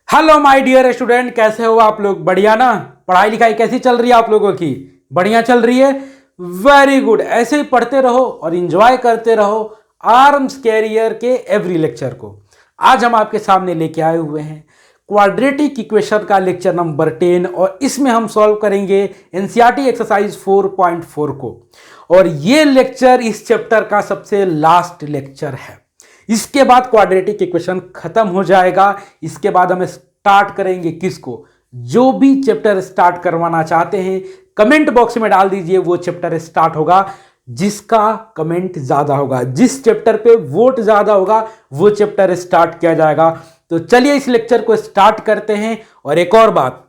Hello my dear student, कैसे हो आप लोग? बढ़िया ना? पढ़ाई लिखाई कैसी चल रही है आप लोगों की? बढ़िया चल रही है। Very good. ऐसे ही पढ़ते रहो और एंजॉय करते रहो आर्म्स कैरियर के एवरी लेक्चर को। आज हम आपके सामने लेके आए हुए हैं क्वाड्रेटिक इक्वेशन का लेक्चर नंबर 10 और इसमें हम सॉल्व करेंगे एनसीईआरटी एक्सरसाइज 4.4 को। और ये लेक्चर इस चैप्टर का सबसे लास्ट लेक्चर है। इसके बाद क्वाड्रेटिक इक्वेशन खत्म हो जाएगा। इसके बाद हम स्टार्ट करेंगे किसको? जो भी चैप्टर स्टार्ट करवाना चाहते हैं कमेंट बॉक्स में डाल दीजिए। वो चैप्टर स्टार्ट होगा जिसका कमेंट ज्यादा होगा, जिस चैप्टर पे वोट ज्यादा होगा वो चैप्टर स्टार्ट किया जाएगा। तो चलिए इस लेक्चर को स्टार्ट करते हैं। और एक और बात,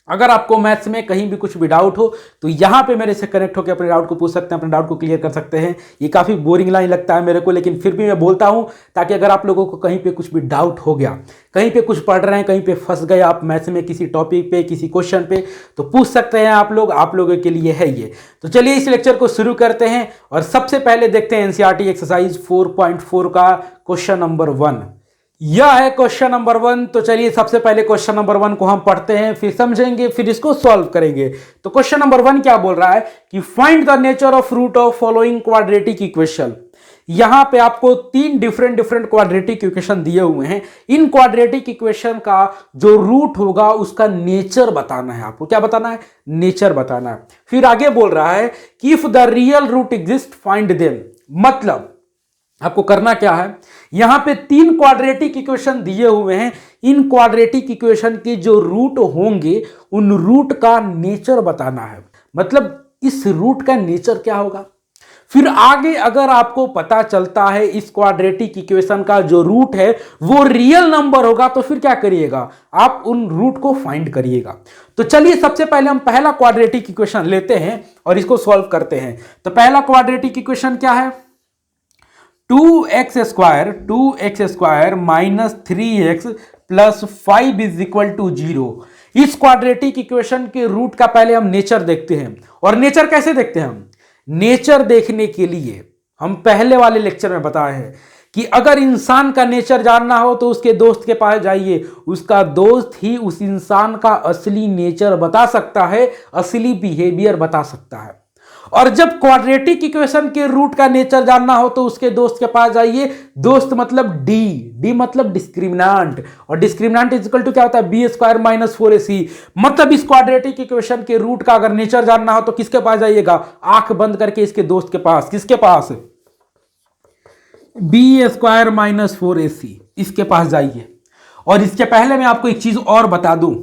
अगर आपको मैथ्स में कहीं भी कुछ भी डाउट हो तो यहाँ पे मेरे से कनेक्ट होकर अपने डाउट को पूछ सकते हैं, अपने डाउट को क्लियर कर सकते हैं। ये काफ़ी बोरिंग लाइन लगता है मेरे को, लेकिन फिर भी मैं बोलता हूँ ताकि अगर आप लोगों को कहीं पे कुछ भी डाउट हो गया, कहीं पे कुछ पढ़ रहे हैं, कहीं पे फंस गए आप मैथ्स में किसी टॉपिक पे, किसी क्वेश्चन पे, तो पूछ सकते हैं आप लोगों के लिए है ये। तो चलिए इस लेक्चर को शुरू करते हैं और सबसे पहले देखते हैं एनसीईआरटी एक्सरसाइज 4.4 का क्वेश्चन नंबर 1। यह है क्वेश्चन नंबर 1। तो चलिए सबसे पहले क्वेश्चन नंबर 1 को हम पढ़ते हैं, फिर समझेंगे, फिर इसको सॉल्व करेंगे। तो क्वेश्चन नंबर 1 क्या बोल रहा है कि find the nature of root of following quadratic equation. यहां पे आपको तीन डिफरेंट क्वाड्रेटिक इक्वेशन दिए हुए हैं। इन क्वाड्रेटिक इक्वेशन का जो रूट होगा उसका नेचर बताना है। आपको क्या बताना है? नेचर बताना है। फिर आगे बोल रहा है कि if the real root exist find them. मतलब आपको करना क्या है, यहां पे तीन क्वाड्रेटिक इक्वेशन दिए हुए हैं। इन क्वाड्रेटिक इक्वेशन के जो रूट होंगे उन रूट का नेचर बताना है। मतलब इस रूट का नेचर क्या होगा। फिर आगे अगर आपको पता चलता है इस क्वाड्रेटिक इक्वेशन का जो रूट है वो रियल नंबर होगा तो फिर क्या करिएगा, आप उन रूट को फाइंड करिएगा। तो चलिए सबसे पहले हम पहला क्वाड्रेटिक इक्वेशन लेते हैं और इसको सॉल्व करते हैं। तो पहला क्वाड्रेटिक इक्वेशन क्या है? 2x square minus 3x plus 5 is equal to 0। इस क्वाड्रेटिक इक्वेशन के रूट का पहले हम नेचर देखते हैं। और नेचर कैसे देखते हैं हम? नेचर देखने के लिए हम पहले वाले लेक्चर में बताए हैं कि अगर इंसान का नेचर जानना हो तो उसके दोस्त के पास जाइए, उसका दोस्त ही उस इंसान का असली नेचर बता सकता है, असली बिहेवियर बता सकता है। और जब क्वाड्रेटिक इक्वेशन के रूट का नेचर जानना हो तो उसके दोस्त के पास जाइए। दोस्त मतलब डी मतलब डिस्क्रिमिनेंट, और डिस्क्रिमिनेंट इज इक्वल टू क्या होता है? B square minus 4ac। मतलब इस क्वाड्रेटिक इक्वेशन के रूट का अगर नेचर जानना हो तो किसके पास जाइएगा? आंख बंद करके इसके दोस्त के पास। किसके पास? बी स्क्वायर माइनस 4ac, इसके पास जाइए। और इसके पहले मैं आपको एक चीज और बता दूं,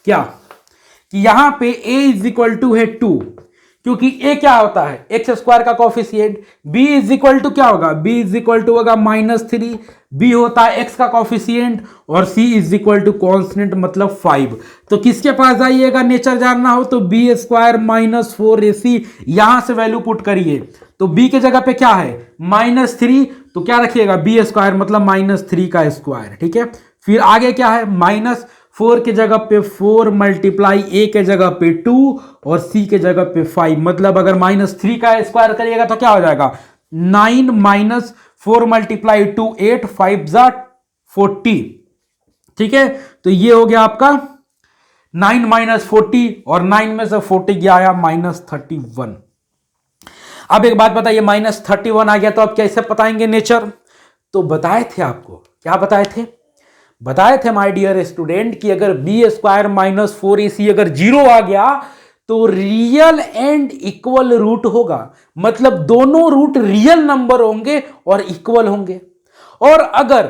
क्या कि यहां पे a इज इक्वल टू है 2, क्योंकि a क्या होता है? एक्स स्क्वायर का coefficient. b is equal to क्या होगा? b इज इक्वल टू होगा -3। b होता है x का कॉफिशिएंट और c is equal to constant मतलब 5। तो किसके पास जाइएगा नेचर जानना हो? तो बी स्क्वायर माइनस 4ac, यहां से वैल्यू पुट करिए। तो b के जगह पे क्या है? -3, तो क्या रखिएगा? बी स्क्वायर मतलब -3 का स्क्वायर। ठीक है। फिर आगे क्या है? -4 के जगह पे 4 मल्टीप्लाई a के जगह पे 2 और c के जगह पे 5। मतलब अगर -3 का स्क्वायर करिएगा तो क्या हो जाएगा? 9 माइनस 4 मल्टीप्लाई 2 8, 5 जा 40। ठीक है। तो ये हो गया आपका 9 माइनस 40 और 9 में से 40 गया आया -31। अब एक बात बताइए, -31 आ गया तो आप कैसे बताएंगे नेचर? तो बताए थे आपको, क्या बताए थे? बताए थे माय डियर स्टूडेंट कि अगर बी स्क्वायर माइनस 4ac अगर 0 आ गया तो रियल एंड इक्वल रूट होगा। मतलब दोनों रूट रियल नंबर होंगे और इक्वल होंगे। और अगर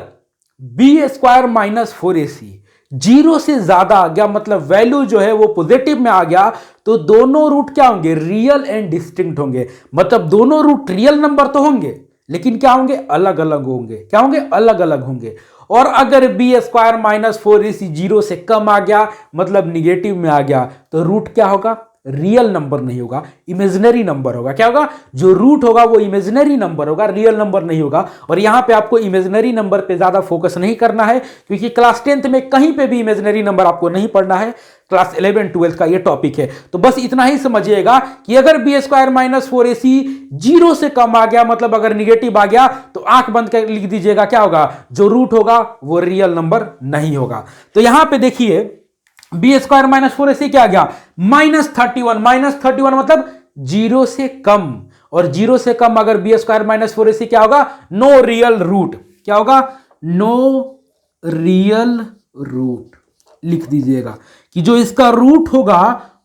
बी स्क्वायर माइनस 4ac 0 से ज्यादा आ गया, मतलब वैल्यू जो है वो पॉजिटिव में आ गया, तो दोनों रूट क्या होंगे? रियल एंड डिस्टिंक्ट होंगे। मतलब दोनों रूट रियल नंबर तो होंगे लेकिन क्या होंगे? अलग अलग होंगे। क्या होंगे? अलग अलग होंगे। और अगर बी स्क्वायर माइनस 4ac 0 से कम आ गया, मतलब निगेटिव में आ गया, तो रूट क्या होगा? रियल नंबर नहीं होगा, इमेजिनरी नंबर होगा। क्या होगा? जो रूट होगा वो इमेजिनरी नंबर होगा, रियल नंबर नहीं होगा। और यहां पे आपको इमेजिनरी नंबर पे ज्यादा फोकस नहीं करना है, क्योंकि क्लास 10th में कहीं पे भी इमेजिनरी नंबर आपको नहीं पढ़ना है। क्लास 11 12 का ये टॉपिक है। तो बस इतना ही समझिएगा कि अगर बी स्क्वायर माइनस 4ac 0 से कम आ गया, मतलब अगर निगेटिव आ गया, तो आंख बंद कर लिख दीजिएगा क्या होगा? जो रूट होगा वो रियल नंबर नहीं होगा। तो यहां पे देखिए बी स्क्वायर माइनस 4ac क्या आ गया? -31। -31 मतलब 0 से कम, और 0 से कम अगर बी स्क्वायर माइनस 4ac क्या होगा? No real root. क्या होगा? नो रियल रूट लिख दीजिएगा कि जो इसका रूट होगा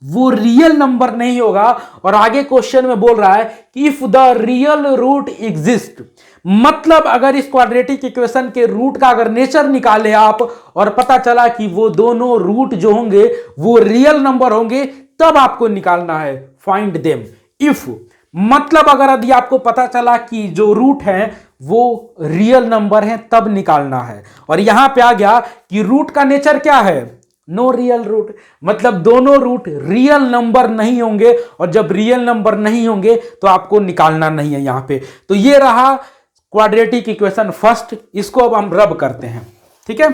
वो रियल नंबर नहीं होगा। और आगे क्वेश्चन में बोल रहा है कि if the real root exist, मतलब अगर इस क्वाड्रेटिक इक्वेशन के रूट का अगर नेचर निकाले आप और पता चला कि वो दोनों रूट जो होंगे वो रियल नंबर होंगे, तब आपको निकालना है फाइंड देम। इफ मतलब अगर यदि आपको पता चला कि जो रूट है वो रियल नंबर है, तब निकालना है। और यहां पे आ गया कि रूट का नेचर क्या है? नो रियल रूट, मतलब दोनों रूट रियल नंबर नहीं होंगे, और जब रियल नंबर नहीं होंगे तो आपको निकालना नहीं है यहां पे। तो ये रहा क्वाड्रेटिक इक्वेशन फर्स्ट, इसको अब हम रब करते हैं। ठीक है,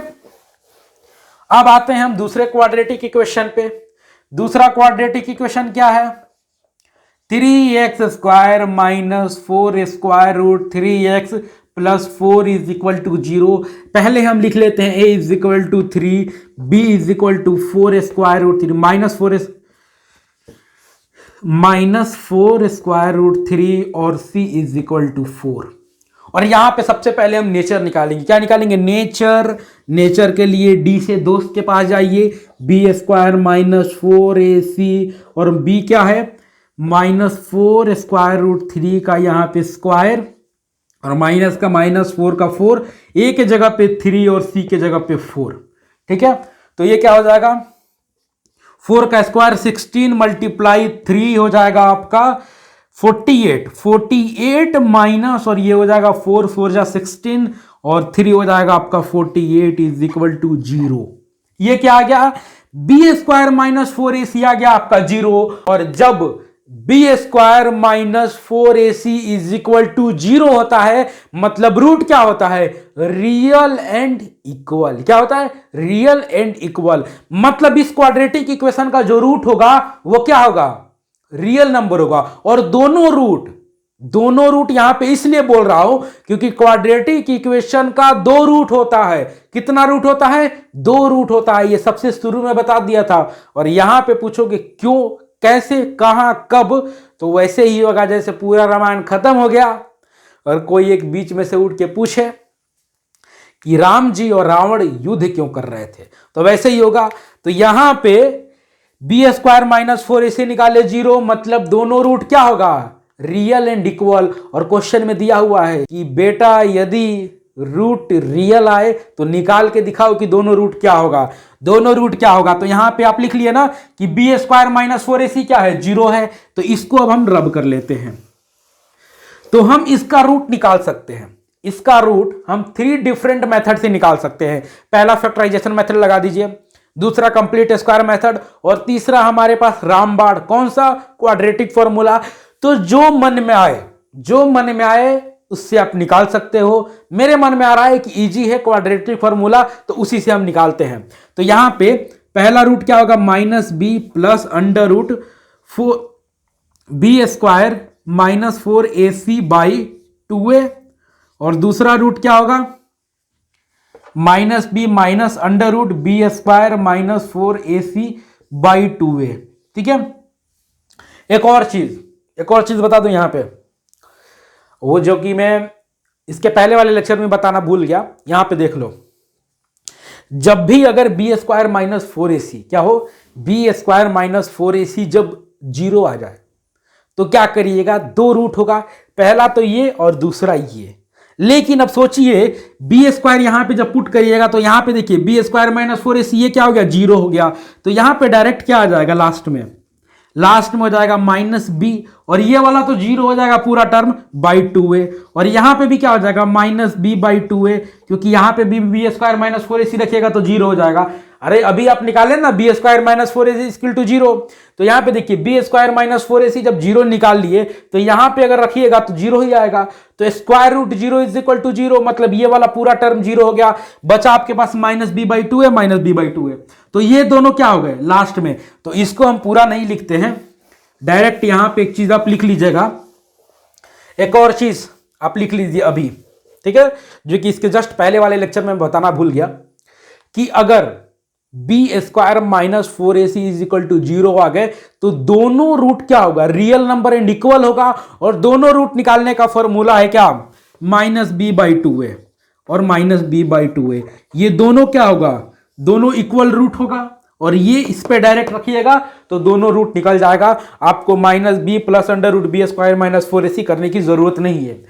अब आते हैं हम दूसरे क्वाड्रेटिक इक्वेशन पे। दूसरा क्वाड्रेटिक इक्वेशन क्या है? 3x square minus 4 square root 3x plus 4 is equal to 0। पहले हम लिख लेते हैं a is equal to 3, b is equal to 4 square root 3 minus 4 square root 3 और c इज इक्वल टू 4। और यहां पे सबसे पहले हम नेचर निकालेंगे। क्या निकालेंगे? नेचर। नेचर के लिए d से दोस्त के पास जाइए, b स्क्वायर माइनस 4ac, और b क्या है? -4 स्क्वायर रूट 3 का यहां पे स्क्वायर, और माइनस का -4 का 4, a के जगह पे 3 और c के जगह पे 4। ठीक है, तो ये क्या हो जाएगा? 4 का स्क्वायर 16 मल्टीप्लाई 3 हो जाएगा आपका 48 माइनस, और ये हो जाएगा 4 4 जा 16 और 3 हो जाएगा आपका 48 इज इक्वल टू 0। ये क्या आ गया? बी स्क्वायर माइनस 4ac आ गया आपका 0। और जब b square minus 4ac is equal to 0 होता है, मतलब रूट क्या होता है? Real and equal. क्या होता है? Real and equal. मतलब इस क्वाड्रेटिक इक्वेशन का जो रूट होगा वो क्या होगा? रियल नंबर होगा। और दोनों रूट यहां पे इसलिए बोल रहा हूं क्योंकि क्वाड्रेटिक इक्वेशन का 2 रूट होता है। कितना रूट होता है? 2 रूट होता है। ये सबसे शुरू में बता दिया था। और यहां पे पूछोगे क्यों, कैसे, कहां, कब, तो वैसे ही होगा जैसे पूरा रामायण खत्म हो गया और कोई एक बीच में से उठ के पूछे कि राम जी और रावण युद्ध क्यों कर रहे थे, तो वैसे ही होगा। तो यहां पे बी स्क्वायर माइनस 4ac निकाले 0, मतलब दोनों रूट क्या होगा? Real and equal. और क्वेश्चन में दिया हुआ है कि बेटा यदि रूट रियल आए तो निकाल के दिखाओ कि दोनों रूट क्या होगा। दोनों रूट क्या होगा? तो यहां पे आप लिख लिए ना कि बी स्क्वायर माइनस 4ac क्या है? 0 है। तो इसको अब हम रब कर लेते हैं। तो हम इसका रूट निकाल सकते हैं। इसका रूट हम 3 डिफरेंट मेथड से निकाल सकते हैं। पहला फैक्टराइजेशन मेथड लगा दीजिए, दूसरा कंप्लीट स्क्वायर मेथड, और तीसरा हमारे पास रामबाण। कौन सा? Quadratic formula. तो जो मन में आए उससे आप निकाल सकते हो। मेरे मन में आ रहा है कि इजी है क्वाड्रेटिक फॉर्मूला, तो उसी से हम निकालते हैं। तो यहां पे पहला रूट क्या होगा? -b plus under root b square minus 4ac by 2a, और दूसरा रूट क्या होगा? -b minus under root b square minus 4ac by 2a। ठीक है, एक और चीज बता दूं यहां पे, वो जो कि मैं इसके पहले वाले लेक्चर में बताना भूल गया। यहां पे देख लो, जब भी अगर बी स्क्वायर माइनस 4ac क्या हो? बी स्क्वायर माइनस 4ac जब 0 आ जाए तो क्या करिएगा? 2 रूट होगा, पहला तो ये और दूसरा ये। लेकिन अब सोचिए बी स्क्वायर यहां पे जब पुट करिएगा तो यहां पे देखिए बी स्क्वायर माइनस 4ac ये क्या हो गया? 0 हो गया। तो यहां पे डायरेक्ट क्या आ जाएगा? लास्ट में हो जाएगा -b, और ये वाला तो 0 हो जाएगा पूरा टर्म बाई 2a, और यहां पे भी क्या हो जाएगा? -b बाई 2a, क्योंकि यहां पे भी बी स्क्वायर माइनस 4ac रखिएगा तो 0 हो जाएगा। अरे अभी आप निकाले ना b square minus 4ac equal to 0, तो यहां पे देखिए बी स्क्वायर माइनस 4ac जब 0 निकाल लिए तो यहां पे अगर रखिएगा तो 0 ही आएगा। तो square root 0 is equal to 0, मतलब ये वाला पूरा टर्म 0 हो गया। बचा आपके पास माइनस बी बाई टू है, माइनस बी बाई टू है। तो ये दोनों क्या हो गए लास्ट में। तो इसको हम पूरा नहीं लिखते हैं, डायरेक्ट यहां पे एक चीज आप लिख लीजिएगा, एक और चीज आप लिख लीजिए अभी, ठीक है, जो कि इसके जस्ट पहले वाले लेक्चर में बताना भूल गया कि अगर b square minus 4ac is equal to 0 आ गए तो दोनों रूट क्या होगा, रियल नंबर एंड इक्वल होगा। और दोनों रूट निकालने का फॉर्मूला है क्या, माइनस बी बाई टू है और माइनस बी बाई टू है। ये दोनों क्या होगा, दोनों इक्वल रूट होगा। और ये इस पे डायरेक्ट रखिएगा तो दोनों रूट निकल जाएगा। आपको minus b plus under root b square minus 4ac करने की जरूरत नहीं है।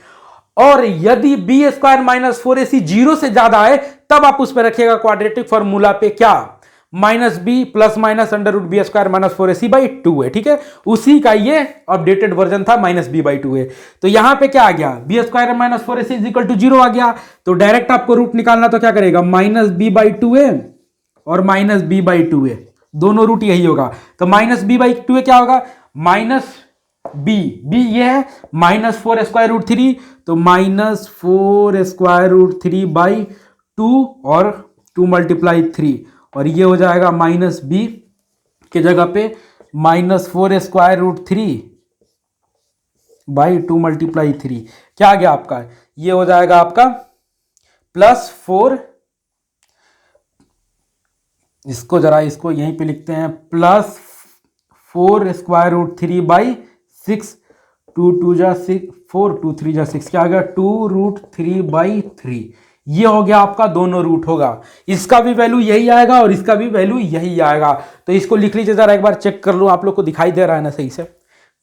और यदि बी स्क्वायर माइनस 4ac 0 से ज्यादा है तब आप उस पर रखिएगा क्वाड्रेटिक फॉर्मूला पे क्या, minus b plus minus under root b square minus 4ac by 2 है, ठीक है। उसी का ये अपडेटेड वर्जन था, माइनस बी बाई 2 है। तो यहां पे क्या आ गया, b square minus 4ac is equal to 0 आ गया। तो डायरेक्ट आपको रूट निकालना, तो क्या करेगा, माइनस बी बाई 2 है और माइनस बी बाई 2 है, दोनों रूट यही होगा। तो माइनस बी बाई 2 क्या होगा, माइनस बी ये है माइनस 4 स्क्वायर रूट 3, तो माइनस 4 स्क्वायर रूट 3 बाई 2 और 2 मल्टीप्लाई 3, और ये हो जाएगा माइनस बी के जगह पे minus 4 square root 3 by 2 multiply 3, क्या आ गया आपका, ये हो जाएगा आपका प्लस 4, इसको जरा इसको यहीं पे लिखते हैं, प्लस 4 स्क्वायर रूट 3 बाई 6, 2 2 जा 6, 4 2 3 जा 6, क्या आ गया 2 रूट 3 बाई 3। ये हो गया आपका, दोनों रूट होगा, इसका भी वैल्यू यही आएगा और इसका भी वैल्यू यही आएगा। तो इसको लिख लीजिए जरा, एक बार चेक कर लो, आप लोग को दिखाई दे रहा है ना सही से,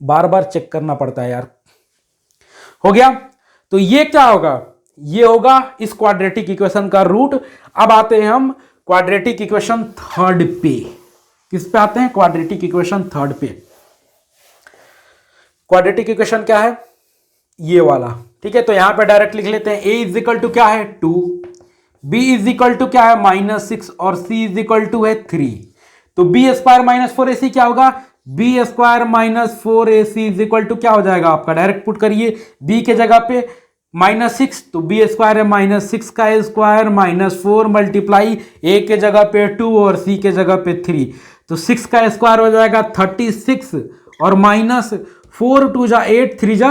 बार बार चेक करना पड़ता है यार। हो गया, तो ये क्या होगा, ये होगा इस क्वाड्रेटिक इक्वेशन का रूट। अब आते हैं हम क्वाड्रेटिक इक्वेशन थर्ड पे। किस पे आते हैं, क्वाड्रेटिक इक्वेशन थर्ड पे। क्वाड्रेटिक इक्वेशन क्या है, ये वाला, ठीक है। तो यहां पे डायरेक्ट लिख लेते हैं, a इज इक्वल टू क्या है 2, b इज इक्वल टू क्या है माइनस 6 और c इज इक्वल टू है 3। तो बी स्क्वायर माइनस 4ac क्या होगा, b square minus 4ac is equal to क्या हो जाएगा आपका, डायरेक्ट पुट करिए, b के जगह पे माइनस 6, तो बी स्क्वायर है माइनस 6 का स्क्वायर माइनस 4 मल्टीप्लाई a के जगह पे 2 और c के जगह पे 3, तो 6 का स्क्वायर हो जाएगा 36 और माइनस 4 2 जा 8 3 जा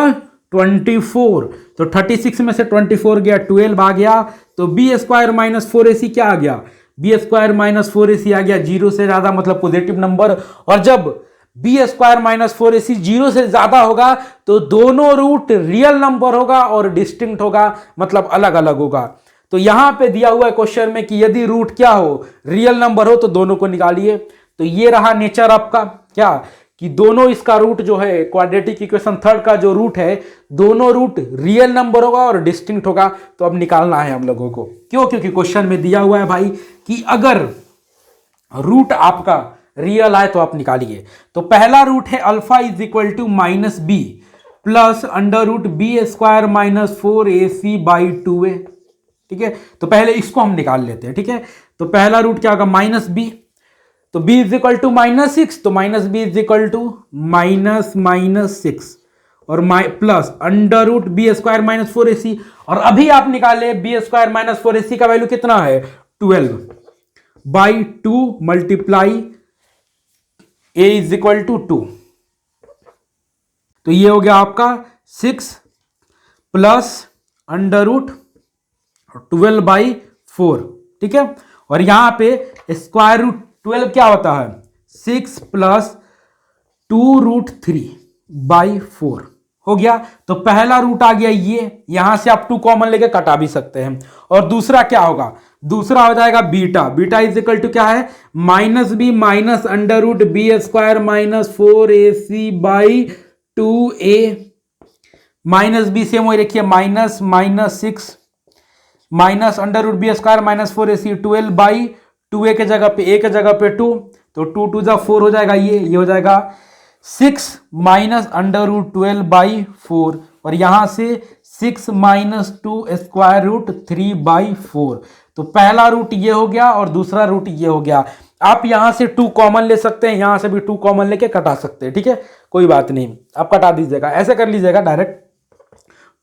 24, तो 36 में से 24 गया 12 आ गया। तो बी स्क्वायर माइनस 4ac क्या आ गया, बी स्क्वायर माइनस 4ac आ गया 0 से ज्यादा, मतलब पॉजिटिव नंबर। और जब बी स्क्वायर माइनस 4ac 0 से ज्यादा होगा तो दोनों रूट रियल नंबर होगा और डिस्टिंक्ट होगा, मतलब अलग अलग होगा। तो यहां पे दिया हुआ है क्वेश्चन में कि यदि रूट क्या हो, रियल नंबर हो, तो दोनों को निकालिए। तो ये रहा नेचर आपका क्या, कि दोनों इसका रूट जो है क्वाड्रेटिक इक्वेशन थर्ड का जो रूट है, दोनों रूट रियल नंबर होगा और डिस्टिंक्ट होगा। तो अब निकालना है हम लोगों को, क्यों, क्योंकि क्वेश्चन में दिया हुआ है भाई कि अगर रूट आपका रियल है तो आप निकालिए। तो पहला रूट है alpha is equal to minus b plus under root b square minus 4ac by 2a, ठीक है। तो पहले इसको हम निकाल लेते हैं, ठीक है। तो पहला रूट क्या होगा, माइनस बी, तो b is equal to minus 6, तो minus b is equal to minus minus 6 और plus under root b square minus 4ac। और अभी आप निकाले बी स्क्वायर माइनस 4ac का वैल्यू कितना है 12 by 2 multiply a is equal to 2, तो ये हो गया आपका 6 प्लस अंडर रूट 12 बाई 4, ठीक है। और यहां पे स्क्वायर रूट 12 क्या होता है 6 प्लस 2 रूट 3 बाई 4 हो गया। तो पहला रूट आ गया ये, यहां से आप 2 कॉमन लेके कटा भी सकते हैं। और दूसरा क्या होगा, दूसरा हो जाएगा beta, beta is equal to क्या है minus b minus under root b square minus 4ac by 2a, minus b same वही रखिए minus minus 6 minus under root b square minus 4ac 12 by 2a के जगह पे a के जगह पे 2, तो 2 2 जा 4 हो जाएगा, ये हो जाएगा 6 माइनस अंडर रूट 12 बाई 4, और यहां से 6 माइनस 2 स्क्वायर रूट 3/4। तो पहला रूट ये हो गया और दूसरा रूट ये हो गया। आप यहां से 2 कॉमन ले सकते हैं, यहां से भी 2 कॉमन लेके कटा सकते हैं, ठीक है, कोई बात नहीं, आप कटा दीजिएगा, ऐसे कर लीजिएगा डायरेक्ट।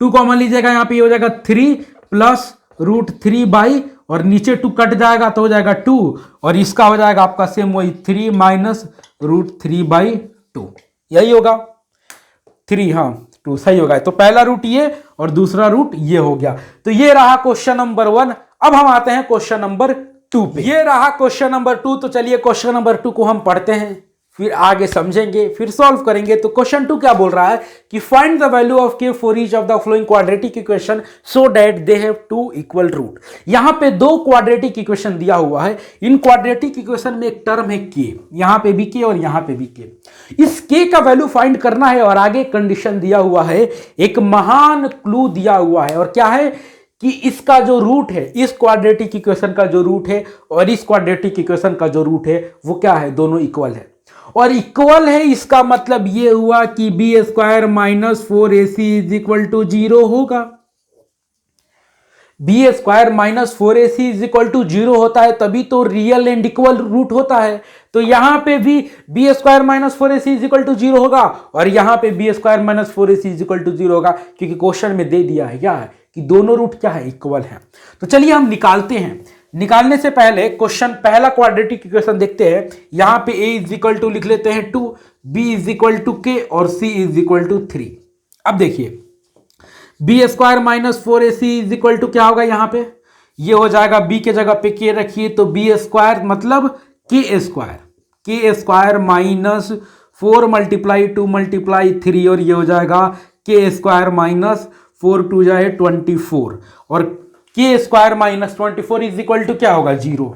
2 कॉमन लीजिएगा, यहां पे ये हो जाएगा 3 प्लस रूट 3 और नीचे 2 कट जाएगा तो हो जाएगा 2 और इसका हो जाएगा आपका सेम वही 3 माइनस रूट 3/2, यही होगा 3, हाँ 2 सही होगा। तो पहला रूट ये और दूसरा रूट ये हो गया। तो ये रहा क्वेश्चन नंबर 1। अब हम आते हैं क्वेश्चन नंबर 2 पे। ये रहा क्वेश्चन नंबर 2। तो चलिए क्वेश्चन नंबर 2 को हम पढ़ते हैं, फिर आगे समझेंगे, फिर सॉल्व करेंगे। तो क्वेश्चन 2 क्या बोल रहा है कि find the value of k for each of the following quadratic equation so that they have 2 equal root. यहां पे 2 क्वाड्रेटिक इक्वेशन दिया हुआ है। इन क्वाड्रेटिक इक्वेशन में एक टर्म है के, यहां पे भी के और यहां पे भी के। इस के का वैल्यू फाइंड करना है और आगे कंडीशन दिया हुआ है, एक महान क्लू दिया हुआ है, और क्या है कि इसका जो रूट है, इस क्वाड्रेटिक इक्वेशन का जो रूट है और इस क्वाड्रेटिक इक्वेशन का जो रूट है वो क्या है, दोनों इक्वल है। और इक्वल है इसका मतलब ये हुआ कि b square minus 4ac is equal to 0 होगा। B square minus 4ac is equal to 0 होता है तभी तो रियल एंड इक्वल रूट होता है। तो यहां पे भी b square minus 4ac is equal to 0 होगा और यहां पे b square minus 4ac is equal to 0 होगा, क्योंकि क्वेश्चन में दे दिया है क्या है कि दोनों रूट क्या है, इक्वल है। तो चलिए हम निकालते हैं। निकालने से पहले क्वेश्चन पहला क्वाड्रेटिक इक्वेशन देखते हैं। यहां पे a इज इक्वल टू लिख लेते हैं 2, b is equal to k और c इज इक्वल टू 3। अब देखिए b square minus 4ac is equal to क्या होगा, यहां पे ये हो जाएगा b के जगह पे k रखिए तो बी स्क्वायर मतलब के स्क्वायर माइनस 4 मल्टीप्लाई 2 मल्टीप्लाई 3 और ये हो जाएगा के स्क्वायर माइनस 4 2 जाए 24 और k square minus 24 is equal to क्या होगा, 0।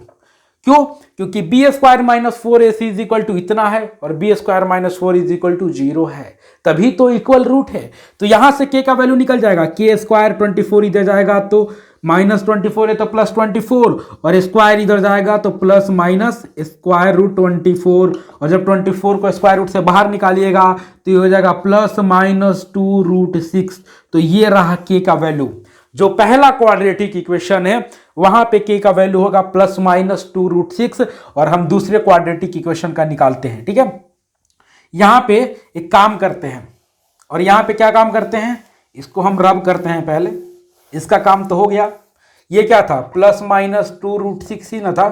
क्यों? क्योंकि b square minus 4ac is equal to इतना है और b square minus 4 is equal to 0 है, तभी तो इक्वल रूट है। तो यहां से के का वैल्यू निकल जाएगा, के स्क्वायर 24 इधर जाएगा तो माइनस 24 है तो प्लस 24 और स्क्वायर इधर जाएगा तो प्लस माइनस स्क्वायर रूट 24 और जब 24 को स्क्वायर रूट से बाहर निकालिएगा तो ये हो जाएगा प्लस माइनस 2 रूट 6। तो ये रहा के का वैल्यू। जो पहला क्वाड्रेटिक इक्वेशन है वहां पे के का वैल्यू होगा प्लस माइनस 2 रूट 6 और हम दूसरे क्वाड्रेटिक इक्वेशन का निकालते हैं, ठीक है। यहां पे एक काम करते हैं और यहां पे क्या काम करते हैं, इसको हम रब करते हैं पहले, इसका काम तो हो गया। ये क्या था, प्लस माइनस 2 रूट 6 ही ना था,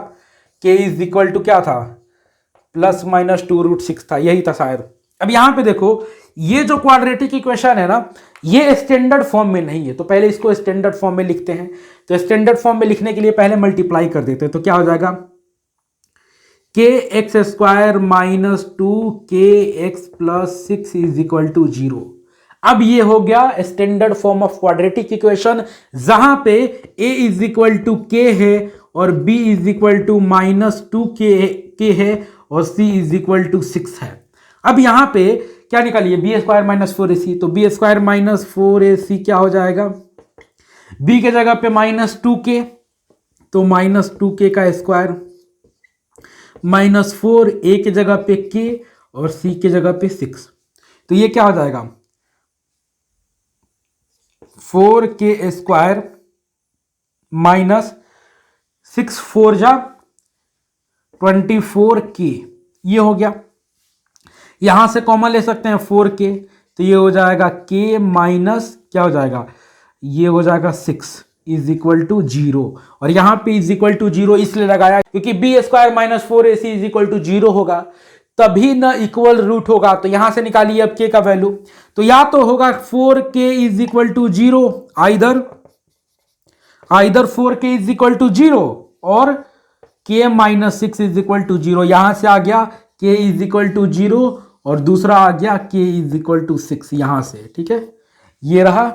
के इज इक्वल टू क्या था, प्लस माइनस 2 रूट 6 था, यही था शायद। अब यहां पे देखो ये जो क्वाड्रेटिक इक्वेशन है ना, ये स्टैंडर्ड फॉर्म में नहीं है, तो पहले इसको स्टैंडर्ड फॉर्म में लिखते हैं। तो स्टैंडर्ड फॉर्म में लिखने के लिए पहले मल्टीप्लाई कर देते हैं, तो क्या हो जाएगा, के x square minus 2 k x plus 6 is equal to 0। अब ये हो गया standard form of quadratic equation, जहां पे a इज इक्वल टू के है और b is equal to minus 2 k है और c इज इक्वल टू 6 है। अब यहां पे क्या निकालिए, बी स्क्वायर माइनस 4ac, तो बी स्क्वायर माइनस 4ac क्या हो जाएगा, b के जगह पे माइनस 2k तो माइनस 2k का स्क्वायर माइनस 4 a के जगह पे k और c के जगह पे 6, तो ये क्या हो जाएगा 4k स्क्वायर माइनस 6 4 जा 24k, ये हो गया। यहां से कॉमन ले सकते हैं 4k, तो ये हो जाएगा k माइनस क्या हो जाएगा, ये हो जाएगा 6 इज इक्वल टू 0 और यहां पे इज इक्वल टू 0 इसलिए लगाया क्योंकि b square minus 4ac is equal to 0 होगा तभी न इक्वल रूट होगा। तो यहां से निकालिए अब k का वैल्यू, तो या तो होगा 4k is equal to 0, either 4k is equal to 0 और k minus 6 is equal to 0। यहां से आ गया k इज इक्वल टू 0 और दूसरा आ गया k इज इक्वल टू 6 यहां से, ठीक है, ये रहा,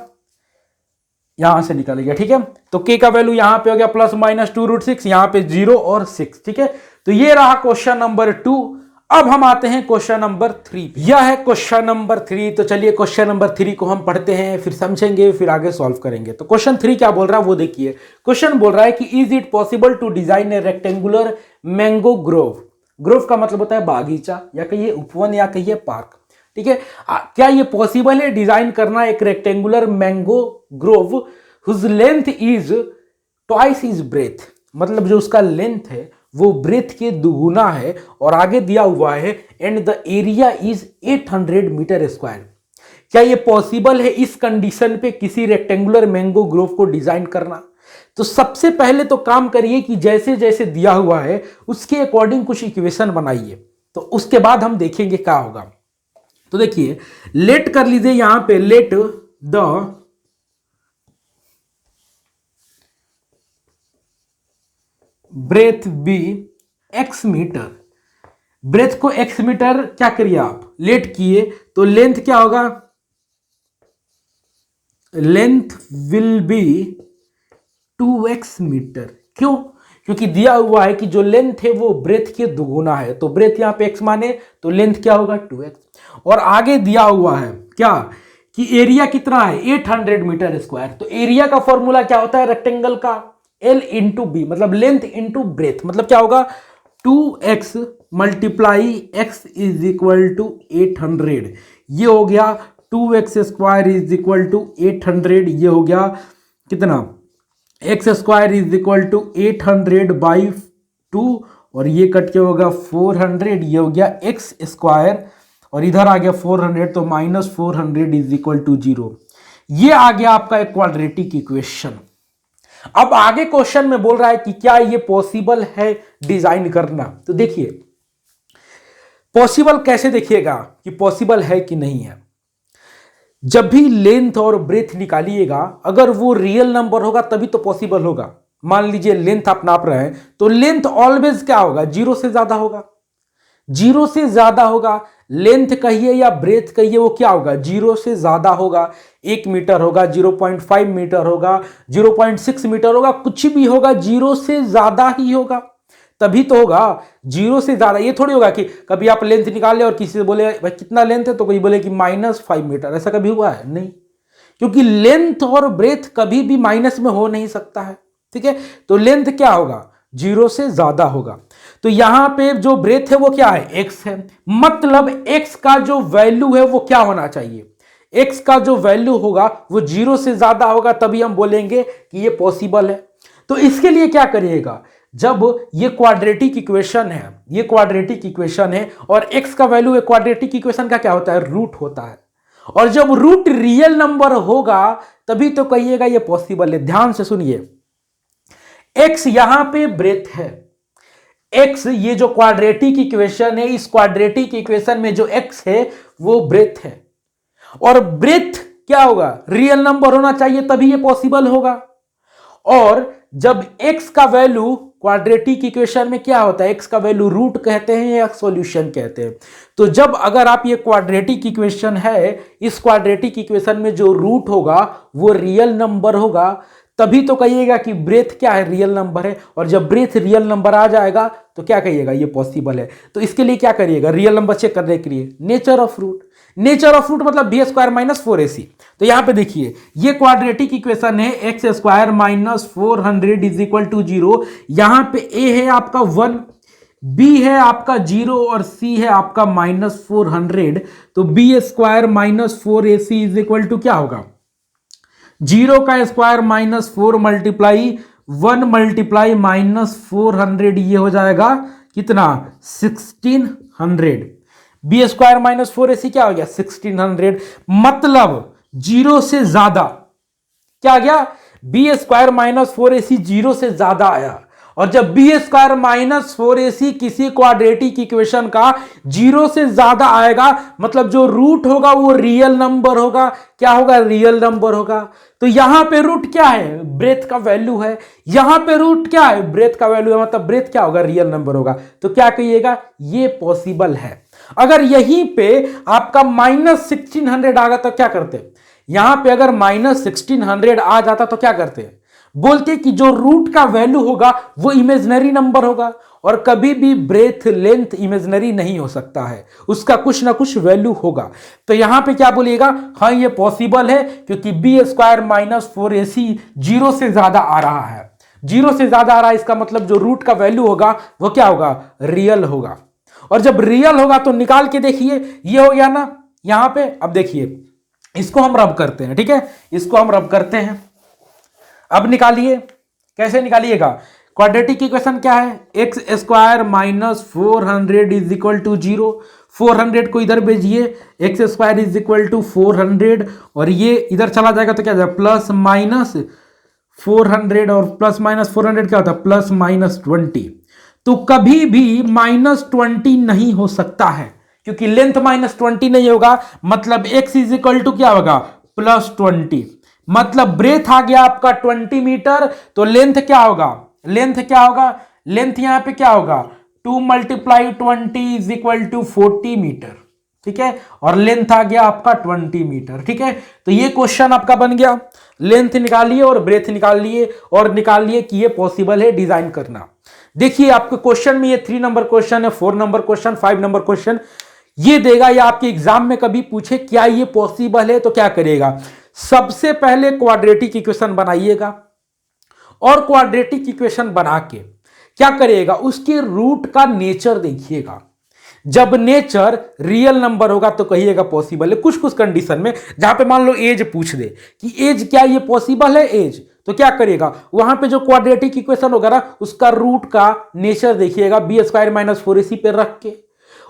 यहां से निकल गया, ठीक है। तो k का वैल्यू यहां पे हो गया प्लस माइनस 2 रूट 6, यहां पे 0 और 6, ठीक है। तो ये रहा क्वेश्चन नंबर 2। अब हम आते हैं क्वेश्चन नंबर 3, यह है क्वेश्चन नंबर 3। तो चलिए क्वेश्चन नंबर 3 को हम पढ़ते हैं, फिर समझेंगे, फिर आगे सॉल्व करेंगे। तो क्वेश्चन 3 क्या बोल रहा है वो देखिए। क्वेश्चन बोल रहा है कि is it possible to design a rectangular mango grove. Grove का मतलब होता है बागीचा या कहिए उपवन या कहिए पार्क, ठीक है। क्या ये पॉसिबल है डिजाइन करना एक rectangular mango grove whose length is twice is breadth, मतलब जो उसका लेंथ है वो ब्रेथ के दुगुना है, और आगे दिया हुआ है and the area is 800 metre square. क्या ये पॉसिबल है इस कंडीशन पे किसी रेक्टेंगुलर मैंगो ग्रोव को डिजाइन करना? तो सबसे पहले तो काम करिए कि जैसे जैसे दिया हुआ है उसके अकॉर्डिंग कुछ इक्वेशन बनाइए, तो उसके बाद हम देखेंगे क्या होगा। तो देखिए, लेट कर लीजिए यहां पे, let the breadth be x metre. Breadth को एक्स मीटर क्या करिए आप, लेट किए, तो लेंथ क्या होगा, length will be 2x metre. क्यों? क्योंकि दिया हुआ है कि जो लेंथ है वो ब्रेथ के दुगुना है, तो ब्रेथ यहां पे x माने तो लेंथ क्या होगा 2x। और आगे दिया हुआ है क्या कि एरिया कितना है 800 मीटर स्क्वायर। तो एरिया का फॉर्मूला क्या होता है रेक्टेंगल का, L इंटू बी, मतलब लेंथ इंटू ब्रेथ, मतलब क्या होगा 2x multiply x is equal to 800। ये हो गया 2x square is equal to 800। ये हो गया कितना, x square is equal to 800 by 2, और ये कट के होगा 400। ये हो गया एक्स स्क्वायर, और इधर आ गया 400, तो माइनस 400 इज इक्वल टू 0। ये आ गया आपका एक क्वाड्रेटिक इक्वेशन। अब आगे क्वेश्चन में बोल रहा है कि क्या ये पॉसिबल है डिजाइन करना। तो देखिए पॉसिबल कैसे देखिएगा कि पॉसिबल है कि नहीं है। जब भी लेंथ और ब्रेथ निकालिएगा, अगर वो रियल नंबर होगा तभी तो पॉसिबल होगा। मान लीजिए लेंथ आप नाप रहे हैं, तो लेंथ ऑलवेज क्या होगा, 0 से ज्यादा होगा, 0 से ज्यादा होगा। लेंथ कहिए या ब्रेथ कहिए, वो क्या होगा 0 से ज्यादा होगा। 1 मीटर होगा, 0.5 मीटर होगा, 0.6 मीटर होगा, कुछ भी होगा 0 से ज्यादा ही होगा, तभी तो होगा 0 से ज्यादा। ये थोड़ी होगा कि कभी आप लेंथ निकाल ले और किसी से बोले भाई कितना लेंथ है, तो कोई बोले कि -5 मीटर, ऐसा कभी हुआ है? नहीं, क्योंकि लेंथ और ब्रेथ कभी भी माइनस में हो नहीं सकता है, ठीक है। तो लेंथ क्या होगा 0 से ज्यादा होगा। तो यहां पे जो ब्रेथ है वो क्या है x है, मतलब x का जो वैल्यू है वो क्या होना चाहिए, x का जो वैल्यू होगा वो 0 से ज्यादा होगा, तभी हम बोलेंगे कि ये पॉसिबल है। तो इसके लिए क्या करिएगा, जब ये क्वाड्रेटिक इक्वेशन है, ये क्वाड्रेटिक इक्वेशन है और x का वैल्यू है, क्वाड्रेटिक इक्वेशन का क्या होता है रूट होता है, और जब रूट रियल नंबर होगा तभी तो कहिएगा ये पॉसिबल है। ध्यान से सुनिए, x यहां पे ब्रेथ है, x ये जो क्वाड्रेटिक इक्वेशन है, इस क्वाड्रेटिक इक्वेशन में जो x है वो ब्रेथ है, और ब्रेथ क्या होगा रियल नंबर होना चाहिए तभी ये पॉसिबल होगा। और जब x का वैल्यू क्वाड्रेटिक इक्वेशन में क्या होता है, x का वैल्यू रूट कहते हैं या सॉल्यूशन कहते हैं। तो जब अगर आप ये क्वाड्रेटिक इक्वेशन है, इस क्वाड्रेटिक इक्वेशन में जो रूट होगा वो रियल नंबर होगा, तभी तो कहिएगा कि ब्रेथ क्या है रियल नंबर है। और जब ब्रेथ रियल नंबर आ जाएगा तो क्या कहिएगा ये पॉसिबल है। तो इसके लिए क्या करिएगा, रियल नंबर चेक करने के लिए nature of root, nature of root मतलब बी स्क्वायर माइनस 4ac। तो यहां पे देखिए ये क्वाड्रेटिक इक्वेशन है, x square minus 400 is equal to 0। यहां पे a है आपका 1, b है आपका 0 और c है आपका -400। तो b square minus 4ac is equal to क्या होगा 0 का स्क्वायर -4 मल्टीप्लाई 1 मल्टीप्लाई -400, ये हो जाएगा कितना 1600। बी स्क्वायर -4ac क्या हो गया 1600, मतलब 0 से ज्यादा क्या आ गया, बी स्क्वायर -4ac 0 से ज्यादा आया। और जब बी स्क्वायर -4ac किसी क्वाड्रेटिक इक्वेशन का 0 से ज्यादा आएगा, मतलब जो रूट होगा वो रियल नंबर होगा। क्या होगा रियल नंबर होगा। तो यहां पे रूट क्या है ब्रेथ का वैल्यू है, यहां पे रूट क्या है ब्रेथ का वैल्यू है, मतलब ब्रेथ क्या होगा रियल नंबर होगा। तो क्या कहिएगा ये पॉसिबल है। अगर यहीं पे आपका -1600 आ गया तो क्या करते, यहां पे अगर -1600 आ जाता तो क्या करते, बोलते कि जो रूट का वैल्यू होगा वो इमेजिनरी नंबर होगा, और कभी भी ब्रेथ लेंथ इमेजिनरी नहीं हो सकता है, उसका कुछ ना कुछ वैल्यू होगा। तो यहां पे क्या बोलिएगा, हाँ ये पॉसिबल है, क्योंकि बी स्क्वायर -4ac 0 से ज्यादा आ रहा है, 0 से ज्यादा आ रहा है, इसका मतलब जो रूट का वैल्यू होगा वो क्या होगा रियल होगा। और जब रियल होगा तो निकाल के देखिए, ये हो गया ना यहां पे अब देखिए इसको हम रब करते हैं, ठीक है, इसको हम रब करते हैं। अब निकालिए, कैसे निकालिएगा? क्वाड्रेटिक इक्वेशन क्या है? X square minus 400 is equal to 0। 400 को इधर भेजिए, x square is equal to 400 और ये इधर चला जाएगा तो क्या जाएगा? प्लस माइनस 400 और प्लस माइनस 400 क्या होता है? Plus minus 20। तो कभी भी माइनस 20 नहीं हो सकता है क्योंकि लेंथ माइनस 20 नहीं होगा, मतलब x इज इक्वल टू क्या होगा? प्लस 20। मतलब ब्रेथ आ गया आपका 20 मीटर, तो लेंथ क्या होगा? लेंथ क्या होगा? लेंथ यहां पे क्या होगा? 2 multiply 20 is equal to 40 metre, ठीक है, और लेंथ आ गया आपका 20 मीटर, ठीक है। तो ये क्वेश्चन आपका बन गया। लेंथ निकालिए और ब्रेथ निकाल लिए और निकाल लिए कि ये पॉसिबल है डिजाइन करना। देखिए आपके क्वेश्चन में ये 3 नंबर क्वेश्चन है, 4 नंबर क्वेश्चन, 5 नंबर क्वेश्चन ये देगा, या आपके एग्जाम में कभी पूछे क्या ये पॉसिबल है तो क्या करिएगा? सबसे पहले क्वाड्रेटिक इक्वेशन बनाइएगा और क्वाड्रेटिक इक्वेशन बना के क्या करिएगा? उसके रूट का नेचर देखिएगा। जब नेचर रियल नंबर होगा तो कहिएगा पॉसिबल है। कुछ कुछ कंडीशन में जहां पे मान लो एज पूछ दे कि एज क्या ये पॉसिबल है एज, तो क्या करिएगा? वहां पे जो क्वाड्रेटिक इक्वेशन होगा ना उसका रूट का नेचर देखिएगा बी स्क्वायर माइनस 4ac पे रख के,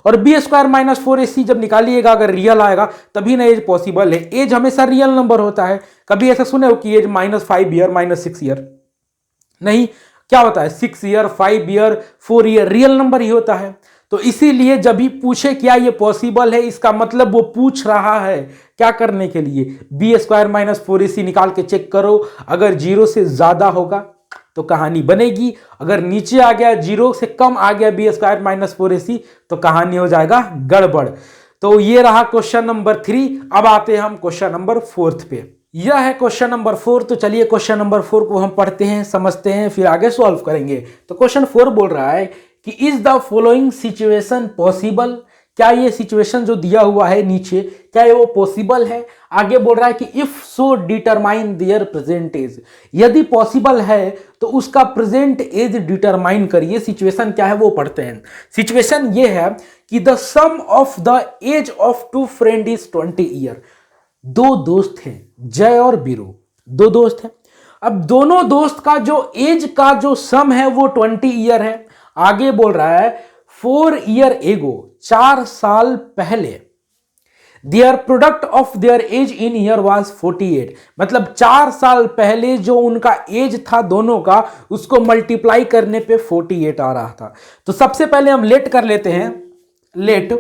और बी स्क्वायर माइनस 4ac जब निकालिएगा अगर रियल आएगा तभी ना एज पॉसिबल है। एज हमेशा रियल नंबर होता है। कभी ऐसा सुने हो कि एज -5 ईयर -6 ईयर? नहीं, क्या होता है? 6 year 5 year 4 year real number ही होता है। तो इसीलिए जब भी पूछे क्या ये पॉसिबल है, इसका मतलब वो पूछ रहा है क्या करने के लिए? बी स्क्वायर माइनस 4ac निकाल के चेक करो, अगर 0 से ज्यादा होगा तो कहानी बनेगी, अगर नीचे आ गया 0 से कम आ गया बी स्क्वायर माइनस 4ac तो कहानी हो जाएगा गड़बड़। तो ये रहा क्वेश्चन नंबर 3। अब आते हैं हम क्वेश्चन नंबर 4 पे। यह है क्वेश्चन नंबर 4। तो चलिए क्वेश्चन नंबर 4 को हम पढ़ते हैं, समझते हैं, फिर आगे सॉल्व करेंगे। तो क्वेश्चन 4 बोल रहा है कि is the following situation possible? क्या ये सिचुएशन जो दिया हुआ है नीचे क्या ये वो पॉसिबल है? आगे बोल रहा है कि if so determine their present age, यदि पॉसिबल है तो उसका प्रेजेंट एज डिटरमाइन करिए। सिचुएशन क्या है वो पढ़ते हैं। सिचुएशन ये है कि the sum of the age of 2 friend is 20 year. 2 दोस्त हैं, जय और बीरू, 2 दोस्त हैं। अब दोनों दोस्त का जो एज का जो सम है वो 20 ईयर है। आगे बोल रहा है 4 ईयर एगो, 4 साल पहले, their product of their age in year was 48। मतलब 4 साल पहले जो उनका एज था दोनों का, उसको मल्टीप्लाई करने पे 48 आ रहा था। तो सबसे पहले हम लेट कर लेते हैं, let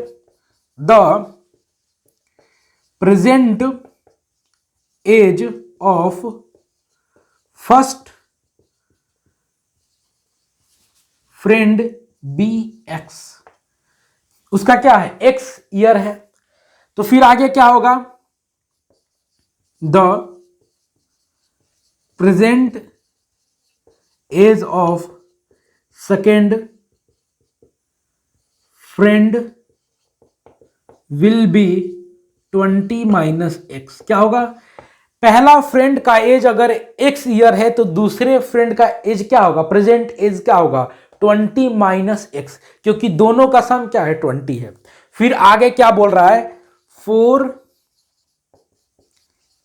the present age of first friend be x. उसका क्या है? एक्स ईयर है। तो फिर आगे क्या होगा? The present age of second friend will be 20 minus x. क्या होगा? पहला फ्रेंड का एज अगर एक्स ईयर है तो दूसरे फ्रेंड का एज क्या होगा? प्रेजेंट एज क्या होगा? 20 माइनस एक्स, क्योंकि दोनों का सम क्या है? 20 है। फिर आगे क्या बोल रहा है? 4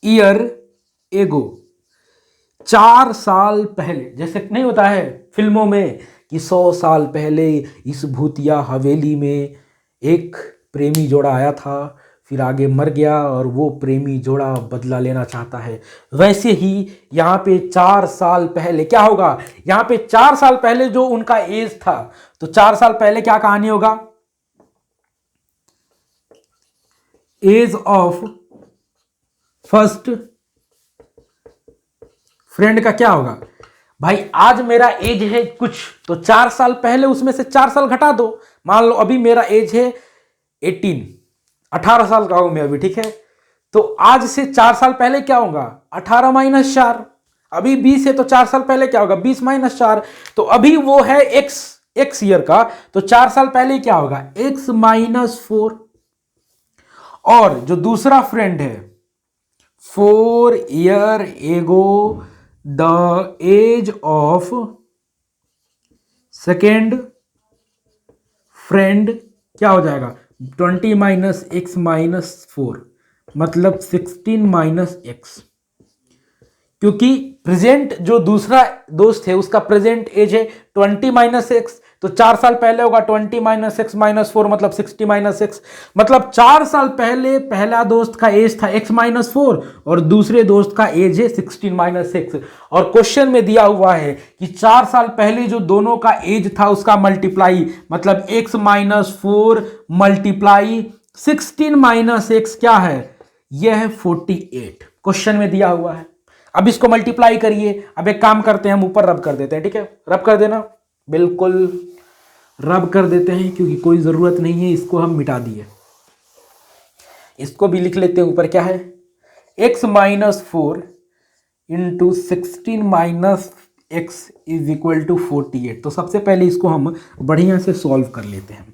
ईयर एगो, 4 साल पहले, जैसे नहीं होता है फिल्मों में कि 100 साल पहले इस भूतिया हवेली में एक प्रेमी जोड़ा आया था, फिर आगे मर गया और वो प्रेमी जोड़ा बदला लेना चाहता है। वैसे ही यहाँ पे 4 साल पहले क्या होगा? यहाँ पे 4 साल पहले जो उनका एज था, तो 4 साल पहले क्या कहानी होगा? एज ऑफ फर्स्ट फ्रेंड का क्या होगा? भाई आज मेरा एज है कुछ, तो 4 साल पहले उसमें से 4 साल घटा दो। मान लो अभी मेरा एज है 18 साल का हूं मैं अभी, ठीक है। तो आज से 4 साल पहले क्या होगा? 18 माइनस 4। अभी 20 है तो 4 साल पहले क्या होगा? 20 माइनस 4। तो अभी वो है एक्स ईयर का, तो 4 साल पहले क्या होगा? X minus 4। और जो दूसरा फ्रेंड है 4 year ago the age of second friend क्या हो जाएगा? 20 माइनस एक्स माइनस 4 मतलब 16 माइनस एक्स, क्योंकि प्रेजेंट जो दूसरा दोस्त है उसका प्रेजेंट एज है 20 माइनस एक्स, तो 4 साल पहले होगा 20 माइनस एक्स माइनस 4 मतलब 60 माइनस एक्स, मतलब 4 साल पहले पहला दोस्त का एज था x माइनस 4 और दूसरे दोस्त का एज है 16 माइनस एक्स। और क्वेश्चन में दिया हुआ है कि 4 साल पहले जो दोनों का एज था उसका मल्टीप्लाई, मतलब x minus 4 multiply 16 minus x क्या है, यह है 48, क्वेश्चन में दिया हुआ है। अब इसको मल्टीप्लाई करिए। अब एक काम करते हैं, हम ऊपर रब कर देते हैं, ठीक है, रब कर देना, बिल्कुल रब कर देते हैं, क्योंकि कोई ज़रूरत नहीं है, इसको हम मिटा दिए। इसको भी लिख लेते हैं, ऊपर क्या है, x minus 4 into 16 minus x is equal to 48। तो सबसे पहले इसको हम बढ़िया से सॉल्व कर लेते हैं।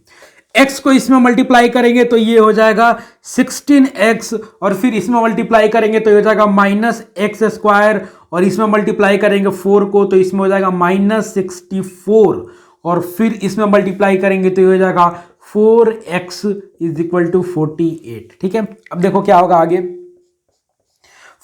x को इसमें मल्टीप्लाई करेंगे तो ये हो जाएगा 16x, और फिर इसमें मल्टीप्लाई करेंगे तो ये हो जाएगा माइनस एक्स स्क्वायर, और इसमें मल्टीप्लाई करेंगे 4 को तो इसमें हो जाएगा माइनस 64, और फिर इसमें मल्टीप्लाई करेंगे तो ये हो जाएगा 4x इज इक्वल टू 48। ठीक है, अब देखो क्या होगा आगे,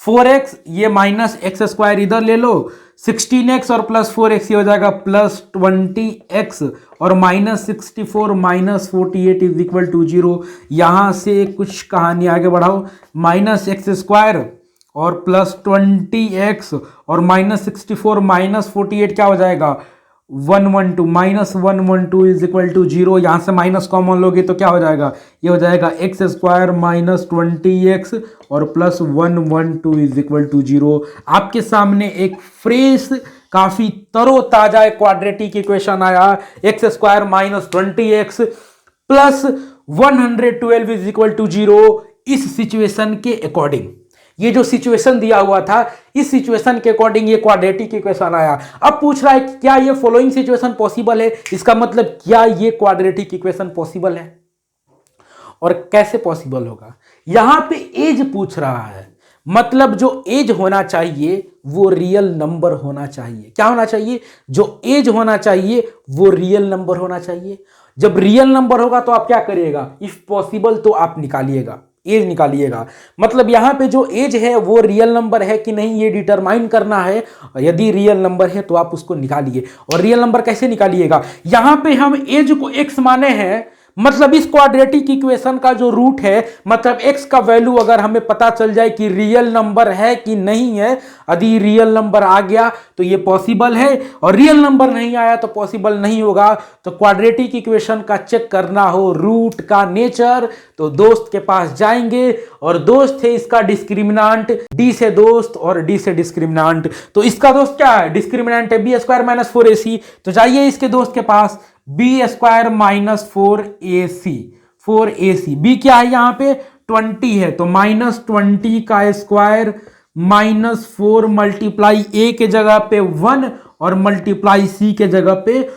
4x ये माइनस एक्स स्क्वायर इधर ले लो, 16x और प्लस 4x ये हो जाएगा प्लस 20x, और minus 64 minus 48 is equal to 0। यहां से कुछ कहानी आगे बढ़ाओ, माइनस एक्स स्क्वायर और प्लस 20x और माइनस 64 माइनस 48 क्या हो जाएगा 112, माइनस 112 इज इक्वल टू 0। यहां से माइनस कॉमन लोगे तो क्या हो जाएगा, ये हो जाएगा एक्स स्क्वायर माइनस 20x और प्लस 112 इज इक्वल टू 0। आपके सामने एक फ्रेश काफी तरोताजा एक क्वाड्रेटिक इक्वेशन आया, x square minus 20x plus 112 is equal to 0। इस सिचुएशन के अकॉर्डिंग, ये जो सिचुएशन दिया हुआ था इस सिचुएशन के अकॉर्डिंग ये क्वाड्रेटिक इक्वेशन आया। अब पूछ रहा है कि क्या ये फॉलोइंग सिचुएशन पॉसिबल है, इसका मतलब क्या ये क्वाड्रेटिक इक्वेशन पॉसिबल है और कैसे पॉसिबल होगा। यहां पे एज पूछ रहा है, मतलब जो एज होना चाहिए वो रियल नंबर होना चाहिए। क्या होना चाहिए, जो एज होना चाहिए वो रियल नंबर होना चाहिए। जब रियल नंबर होगा तो आप क्या करिएगा, इफ पॉसिबल तो आप निकालिएगा, एज निकालिएगा। मतलब यहां पे जो एज है वो रियल नंबर है कि नहीं ये डिटरमाइन करना है, और यदि रियल नंबर है तो आप उसको निकालिए। और रियल नंबर कैसे निकालिएगा, यहां पे हम एज को x माने हैं, मतलब इस क्वाड्रेटिक इक्वेशन का जो रूट है, मतलब x का वैल्यू अगर हमें पता चल जाए कि रियल नंबर है कि नहीं है, यदि रियल नंबर आ गया तो ये पॉसिबल है, और रियल नंबर नहीं आया तो पॉसिबल नहीं होगा। तो क्वाड्रेटिक इक्वेशन का चेक करना हो रूट का नेचर, तो दोस्त के पास जाएंगे, और दोस्त है इसका डिस्क्रिमिनांट, डी से दोस्त और डी से डिस्क्रिमिनांट। तो इसका दोस्त क्या है, डिस्क्रिमिनांट है बी स्क्वायर माइनस 4ac, तो जाइए इसके दोस्त के पास, B square minus 4ac, B क्या है यहां पे 20 है, तो माइनस 20 का स्क्वायर माइनस 4 मल्टीप्लाई ए के जगह पे 1 और मल्टीप्लाई सी के जगह पे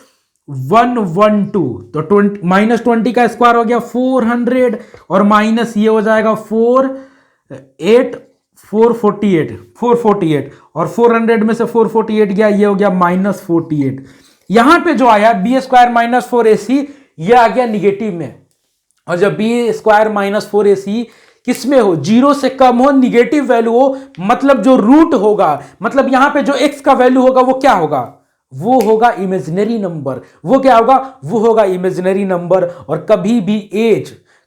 112, तो माइनस 20 का स्क्वायर हो गया 400, और माइनस ये हो जाएगा 448, और 400 में से 448 गया, ये हो गया माइनस 48। यहां पे जो आया बी स्क्वायर माइनस 4ac ये आ गया निगेटिव में, और जब बी स्क्वायर माइनस 4ac किस में हो, 0 से कम हो, निगेटिव वैल्यू हो, मतलब जो रूट होगा, मतलब यहां पे जो x का वैल्यू होगा वो क्या होगा, वो होगा इमेजिनरी नंबर। वो क्या होगा, वो होगा इमेजिनरी नंबर। और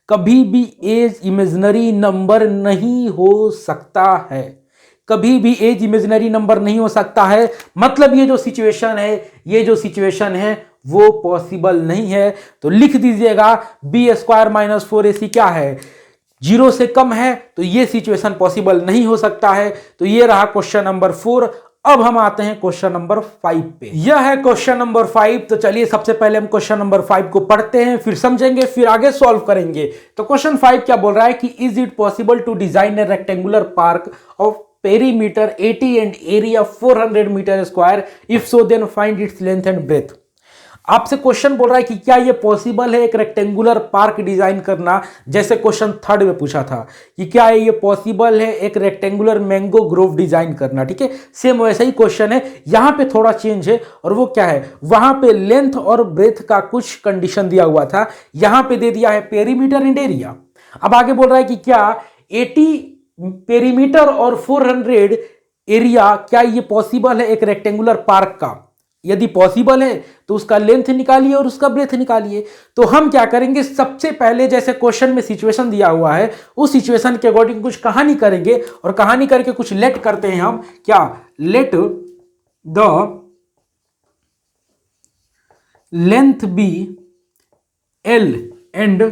कभी भी एज इमेजिनरी नंबर नहीं हो सकता है, कभी भी एज इमेजिनरी नंबर नहीं हो सकता है। मतलब ये जो सिचुएशन है वो पॉसिबल नहीं है। तो लिख दीजिएगा बी स्क्वायर माइनस 4ac क्या है, 0 से कम है, तो ये सिचुएशन पॉसिबल नहीं हो सकता है। तो ये रहा क्वेश्चन नंबर 4। अब हम आते हैं क्वेश्चन नंबर 5 पे। यह है क्वेश्चन नंबर 5। तो चलिए सबसे पहले हम क्वेश्चन नंबर 5 को पढ़ते हैं, फिर समझेंगे, फिर आगे सॉल्व करेंगे। तो क्वेश्चन 5 क्या बोल रहा है कि is it possible to design a rectangular park of perimeter 80 and area 400 meter square, if so then find its length and breadth। आपसे क्वेश्चन बोल रहा है कि क्या ये पॉसिबल है एक रेक्टेंगुलर पार्क डिजाइन करना, जैसे क्वेश्चन 3 में पूछा था कि क्या ये पॉसिबल है एक रेक्टेंगुलर मैंगो ग्रोव डिजाइन करना। ठीक है, सेम वैसा ही क्वेश्चन है, यहां पे थोड़ा चेंज है। और वो क्या है, वहां पे लेंथ और ब्रेथ का कुछ कंडीशन दिया हुआ था, यहां पे दे दिया है पेरीमीटर एंड एरिया। अब आगे बोल रहा है कि क्या 80 पेरीमीटर और 400 एरिया, क्या ये पॉसिबल है एक रेक्टेंगुलर पार्क का। यदि पॉसिबल है तो उसका लेंथ निकालिए और उसका ब्रेथ निकालिए। तो हम क्या करेंगे, सबसे पहले जैसे क्वेश्चन में सिचुएशन दिया हुआ है उस सिचुएशन के अकॉर्डिंग कुछ कहानी करेंगे, और कहानी करके कुछ लेट करते हैं हम, क्या let the length be l and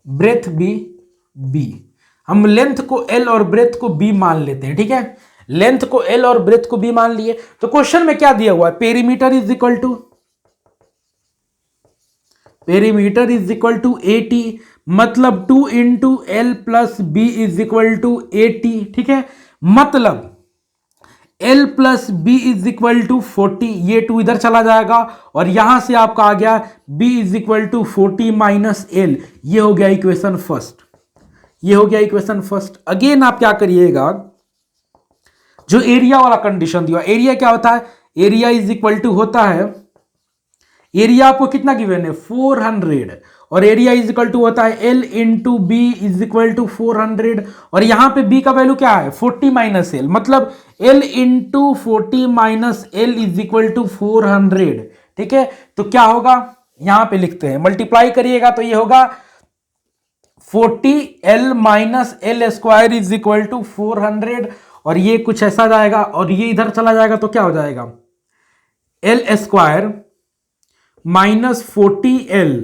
breadth be b. हम लेंथ को एल और ब्रेथ को बी मान लेते हैं। ठीक है, लेंथ को एल और ब्रेथ को बी मान लिए। तो क्वेश्चन में क्या दिया हुआ है, पेरीमीटर इज इक्वल टू 80, मतलब 2 into l plus b is equal to 80। ठीक है, मतलब L plus b is equal to 40, ये 2 इधर चला जाएगा और यहां से आपका आ गया B is equal to 40 minus l. ये हो गया इक्वेशन फर्स्ट, ये हो गया इक्वेशन फर्स्ट। अगेन आप क्या करिएगा, जो एरिया वाला कंडीशन दिया, एरिया क्या होता है, एरिया इज इक्वल टू होता है, एरिया आपको कितना गिवन है 400, और एरिया इज इक्वल टू होता है L into b is equal to 400, और यहां पे B का वैल्यू क्या है 40 माइनस एल, मतलब L into 40 minus l is equal to 400। ठीक है, तो क्या होगा, यहां पे लिखते हैं, मल्टीप्लाई करिएगा तो ये होगा 40L minus l square is equal to 400, और ये कुछ ऐसा जाएगा और ये इधर चला जाएगा तो क्या हो जाएगा एल स्क्वायर माइनस 40L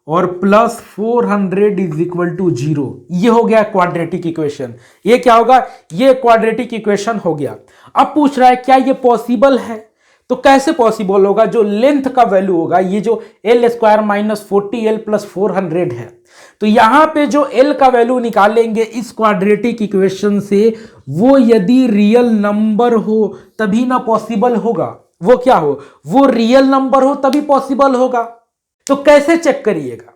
और प्लस 400 इज इक्वल टू 0। ये हो गया क्वाड्रेटिक इक्वेशन। ये क्या होगा, ये क्वाड्रेटिक इक्वेशन हो गया। अब पूछ रहा है क्या ये पॉसिबल है, तो कैसे पॉसिबल होगा, जो लेंथ का वैल्यू होगा, ये जो L square minus 40L plus 400 है, तो यहां पे जो L का वैल्यू निकालेंगे इस क्वाड्रेटिक इक्वेशन से, वो यदि रियल नंबर हो तभी ना पॉसिबल होगा। वो क्या हो, वो रियल नंबर हो तभी पॉसिबल होगा। तो कैसे चेक करिएगा,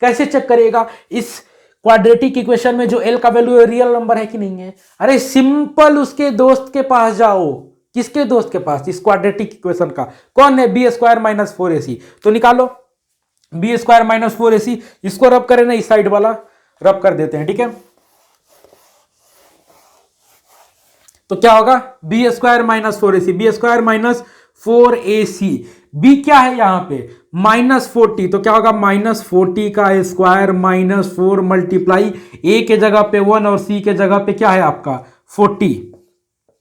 कैसे चेक करिएगा इस क्वाड्रेटिक इक्वेशन में जो L का वैल्यू रियल नंबर है कि नहीं है। अरे सिंपल, उसके दोस्त के पास जाओ। किसके दोस्त के पास, इस क्वाड्रेटिक इक्वेशन का, कौन है बी स्क्वायर माइनस 4AC, तो निकालो बी स्क्वायर माइनस 4AC, इसको रब करें ना, इस साइड वाला रब कर देते हैं। ठीक है, तो क्या होगा b square minus 4AC, b square minus 4AC, B क्या है यहां पे माइनस 40, तो क्या होगा माइनस 40 का स्क्वायर माइनस 4 मल्टीप्लाई ए के जगह पे 1 और सी के जगह पे क्या है आपका 40।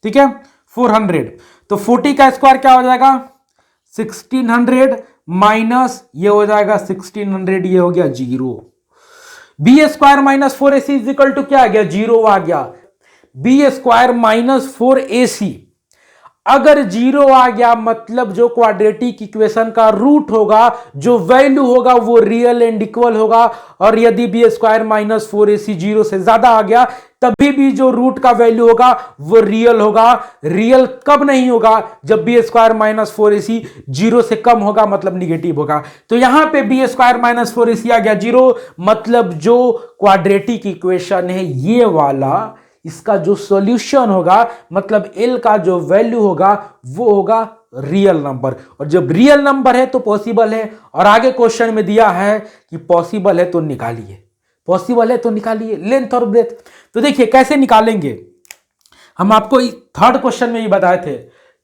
ठीक है, 400, तो 40 का स्क्वायर क्या हो जाएगा 1600 माइनस ये हो जाएगा 1600, ये हो गया 0। B square minus 4AC is equal to क्या आ गया 0 आ गया। बी स्क्वायर माइनस 4AC अगर 0 आ गया मतलब जो क्वाड्रेटिक इक्वेशन का रूट होगा, जो वैल्यू होगा वो रियल एंड इक्वल होगा। और यदि बी स्क्वायर माइनस 4AC 0 से ज्यादा आ गया तभी भी जो रूट का वैल्यू होगा वो रियल होगा। रियल कब नहीं होगा, जब बी स्क्वायर माइनस 4AC 0 से कम होगा, मतलब निगेटिव होगा। तो यहां पे बी स्क्वायर माइनस 4AC आ गया 0, मतलब जो क्वाड्रेटिक इक्वेशन है ये वाला, इसका जो सॉल्यूशन होगा, मतलब L का जो वैल्यू होगा वो होगा रियल नंबर। और जब रियल नंबर है तो पॉसिबल है, और आगे क्वेश्चन में दिया है कि पॉसिबल है तो निकालिए, पॉसिबल है तो निकालिए लेंथ और ब्रेथ। तो देखिए कैसे निकालेंगे, हम आपको थर्ड क्वेश्चन में ही बताए थे,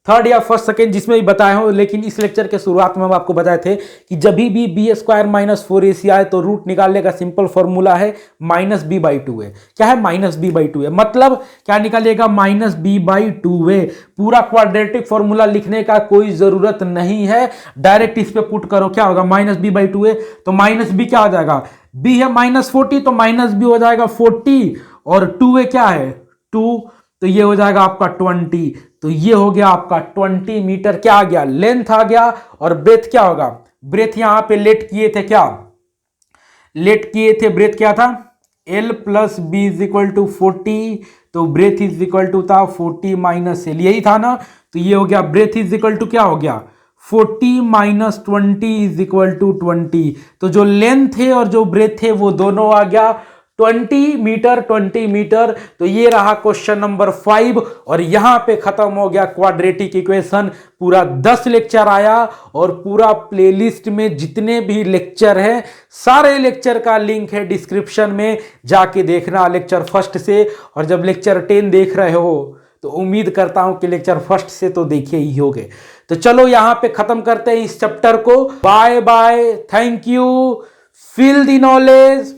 थर्ड या फर्स्ट सेकेंड जिसमें भी बताए हो, लेकिन इस लेक्चर के शुरुआत में हम आपको बताए थे कि जब भी बी स्क्वायर माइनस 4AC आए तो रूट निकालने का सिंपल फॉर्मूला है माइनस बी बाई 2 है। क्या है माइनस बी बाई 2 है, मतलब क्या निकालेगा माइनस बी बाई 2 है। पूरा क्वाड्रेटिक फॉर्मूला लिखने का कोई जरूरत नहीं है, डायरेक्ट इस पे पुट करो, क्या होगा माइनस बी बाई 2 है, तो माइनस बी क्या हो जाएगा, बी है माइनस 40 तो माइनस बी हो जाएगा 40, और 2 है क्या है 2, तो ये हो जाएगा आपका 20, तो ये हो गया आपका 20 मीटर क्या आ गया लेंथ आ गया। और ब्रेथ क्या होगा, ब्रेथ यहां पे लेट किए थे, क्या लेट किए थे, ब्रेथ क्या था L plus b is equal to 40, तो ब्रेथ इज इक्वल टू था 40 माइनस एल, यही था ना। तो ये हो गया ब्रेथ इज इक्वल टू क्या हो गया 40 माइनस 20 इज इक्वल टू 20। तो जो लेंथ है और जो ब्रेथ है वो दोनों आ गया 20 मीटर 20 मीटर। तो ये रहा क्वेश्चन नंबर 5 और यहां पे खत्म हो गया क्वाड्रेटिक इक्वेशन। पूरा 10 लेक्चर आया और पूरा प्लेलिस्ट में जितने भी लेक्चर हैं सारे लेक्चर का लिंक है डिस्क्रिप्शन में, जाके देखना लेक्चर फर्स्ट से। और जब लेक्चर 10 देख रहे हो तो उम्मीद करता हूं कि लेक्चर फर्स्ट से तो देखे ही होगे। तो चलो यहां पे खत्म करते हैं इस चैप्टर को। Bye bye, thank you, feel the knowledge.